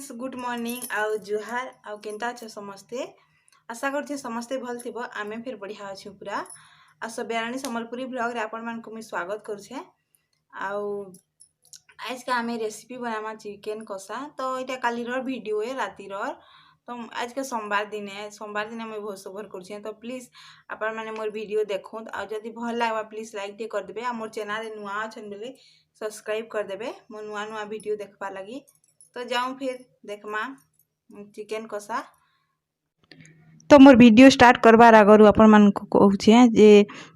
Friends good morning आउ जुहार आउ Kenta अच्छे समस्ते। आशा करछे समस्ते भल थिबो। आमे फिर बढ़िया अच्छे पूरा आ सब्यारानी संबलपुरी ब्लॉग रे आपण मान को मैं स्वागत करछे। आउ आज का आमे रेसिपी बनामा चिकन कषा। तो इटा काली रो वीडियो है राती रो। तो आज के सोमवार दिन मैं भोज ओवर करछे। तो प्लीज आपण माने मोर वीडियो देखों आ जदी भल लागबा प्लीज लाइक टे कर देबे। आ मोर चैनल रे नुआ अछन बेले सब्सक्राइब कर देबे मो नुआ नुआ वीडियो देखबा लगी। तो जाऊँ फिर देखमा चिकन कषा। तो मोर वीडियो स्टार्ट करबार आगरु आपण मान को कहूछे जे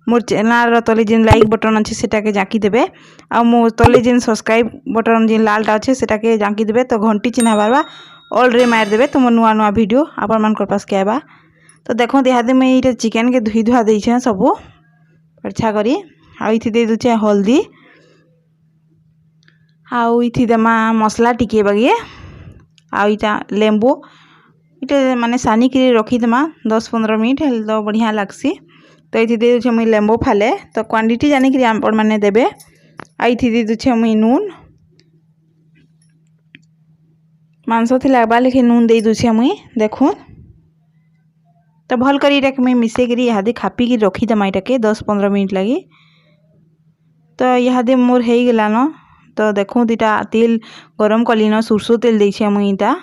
मोर चैनल रो तले जेन लाइक बटन अछि सेटा के जाकी देबे आ मो तले जेन सब्सक्राइब बटन जेन लालटा अछि सेटा के जाकी देबे। तो घंटी चिन्हा बारबा ऑल रे मार देबे तो मो नुआ नुआ वीडियो आपण मान को पास के आबा। तो देखो देहादे में इटा चिकन के धुई धुआ देछे सबो अच्छा करी आ इथि दे दुछे हल्दी आउ इथि देमा मसला टिके बगे आउ इटा लेंबू इटा माने सानी के रखी देमा 10-15 मिनट हेल तो बढ़िया लागसी। तो इथि दे दुछे मुई लेंबू फाले तो क्वांटिटी जानि कि आपण माने देबे। आ इथि दे दुछे मुई नून मांस थि लागबा लेखे नून दे दुछे मुई देखो। तो भल करी इटा के मुई मिसे करी यहादे खापी की रखी देमा इटा के 10-15 मिनट लगी। तो यहादे मोर हेई गेला न। तो देखो इटा तेल गरम कली न सरसों तेल देछे मुई इटा।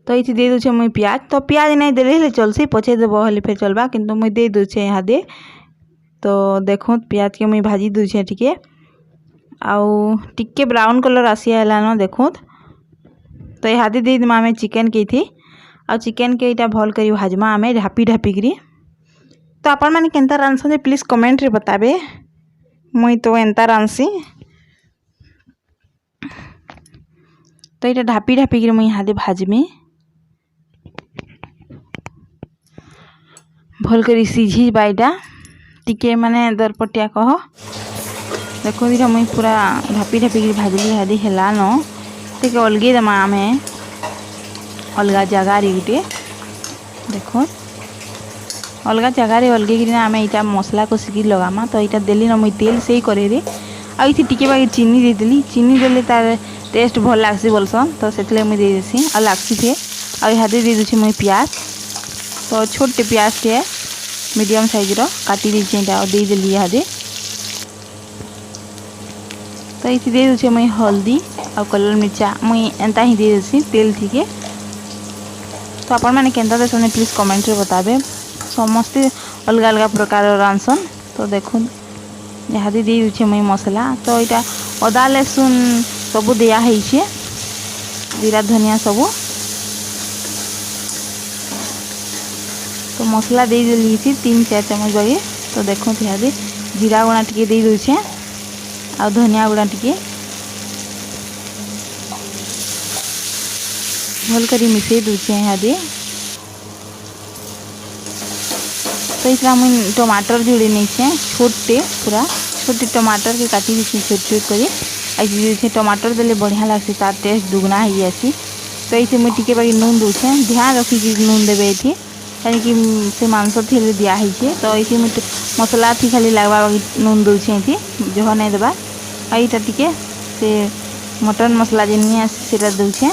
तो इथि दे दुछे मुई प्याज। तो प्याज नहीं देले हेले चलसी पछे देबो हेले फेर चलबा किंतु मुई दे दुछे यहाँ दे। तो देखो प्याज के मुई भाजी दुछे टिके आउ टिके ब्राउन कलर आसी आला न देखो। तो यहाँ दे देमा आमे चिकन के थी आ चिकन के इटा भल करी भाजमा आमे ढापी ढापी करी। तो आपण माने केनता रांधसन जे प्लीज कमेंट रे बताबे। मुई तो एंता रांधसी। तो इटा ढापी ढापी करी मुई यहाँ दे भाजमी भल करी सीझी बाइटा टिके माने दरपटिया कह। देखो इटा मुई पूरा ढापी ढापी करी भाजली यहाँ दे हेला न। टिके अलगे देमा आमे अलगा जगह रे गुटे देखो अलगा जगह रे अलगे गिरी आमे इटा मसला को सिकी लगामा। तो इटा देली न मुई तेल से ही करे रे आ इथि टिके बाकी चीनी दे देली। चीनी देले तार टेस्ट भल लागसी बोलसन तो सेतले मुई दे देसी आ लागसी फे आ यहाँ दे दुछे मुई प्याज। तो छोटे प्याज के मीडियम साइज रो काटी देछे इटा दे देली यहाँ दे। तो इथि दे दुछे मुई हल्दी आ कलर मिर्चा मुई एंता ही दे देसी तेल थिके। तो आपण माने केनता देसन प्लीज कमेंट रे बताबे। समस्ते अलग अलग प्रकार रांधसन। तो देखो यहाँ दे दुछे मुई मसला। तो इटा अदा लहसुन सबू दिया है जीरा धनिया सबू। तो मसला दे देली थी 3-4 चम्मच बगे। तो देखो यहाँ दे जीरा गुणा टिके दे दूचे आ धनिया गुणा टिके भल करी मिसई दूचे यहाँ दे। तो इतना मुई टमाटर जोड़े नहीं छे छोटे पूरा छोटे टमाटर के काटी दी छोट छोट करी ऐसे टमाटर देले बढ़िया लागसी तार टेस्ट दुगना ही आसी। तो ऐसे मुई टिके बाकी नून दूचे ध्यान रखी कि नून देबे थी यानी कि से मांस थी दिया है। तो ऐसे मुई मसला थी खाली लागबा बाकी नून दूचे थी जह नहीं देबा। आईटा टिके से मटन मसला जेनी आसी सेटा दूचे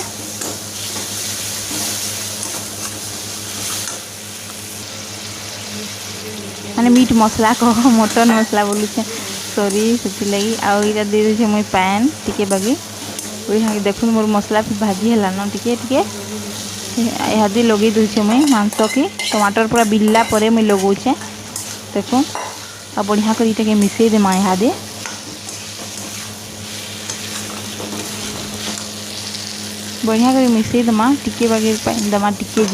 माने मीट मसला कह मटन मसला बोलुछे सॉरी से लगी। आ इटा दे देछे मुई पैन टिके बाकी ओइ देखो मोर मसला फिर भाजी हैला न टिके टिके यहाँ दे लगे दूचे मुई मांस के टमाटर पूरा बिल्ला परे मुई लगौछे देखो आ बढ़िया कर इटा के मिसई देमा यहाँ दे। बढ़िया कर मिसई देमा टिके बाकी पैन देमा टिके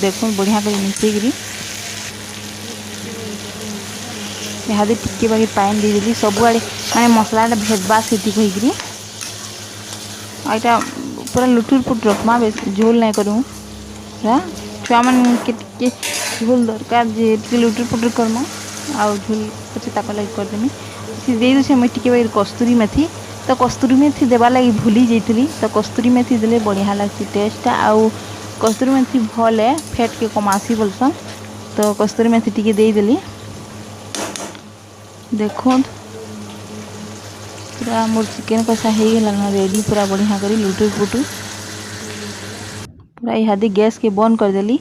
देखो बढ़िया कर मिसई करी यहाँ दे टिके बाकी पानी दे देली सब आड़े माने मसला भेदबा से कहीकि आईटा पूरा लुटुर पुट रखमा बेस झोल नहीं करूँ पूरा छुआ मन के टिके झोल दरकार जे टिके लुटुर पुट करमा आउ झोल पचे ताक लगी करदेमी। दे दूचे मुई टिके बाकी कस्तूरी मेथी। तो कस्तूरी मेथी देवा लगी भूली जाइली। तो कस्तूरी मेथी देले बढ़िया लागसी टेस्ट आउ कस्तूरी मेथी भल है फैट के कमासी बोलसन। तो कस्तूरी मेथी टिके दे देली देखो पूरा मोर चिकन कषा हो गला रेडी पूरा बढ़िया करी लुटुर पुटुर पूरा इहादी गैस के बंद कर देली।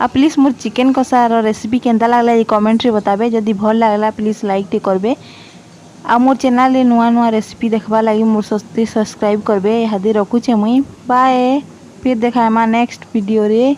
आ प्लीज़ मोर चिकेन कषार रेसिपी केनता लागला ये कमेंट रे बताबे। जदि भल लागला प्लीज़ लाइक टे करबे। आ मोर चैनल रे नुआ नुआ रेसिपी देखबा लगी मोर सब्सक्राइब करबे। इहादी रखुचे मुई बाय। फिर देखामा नेक्स्ट वीडियो रे।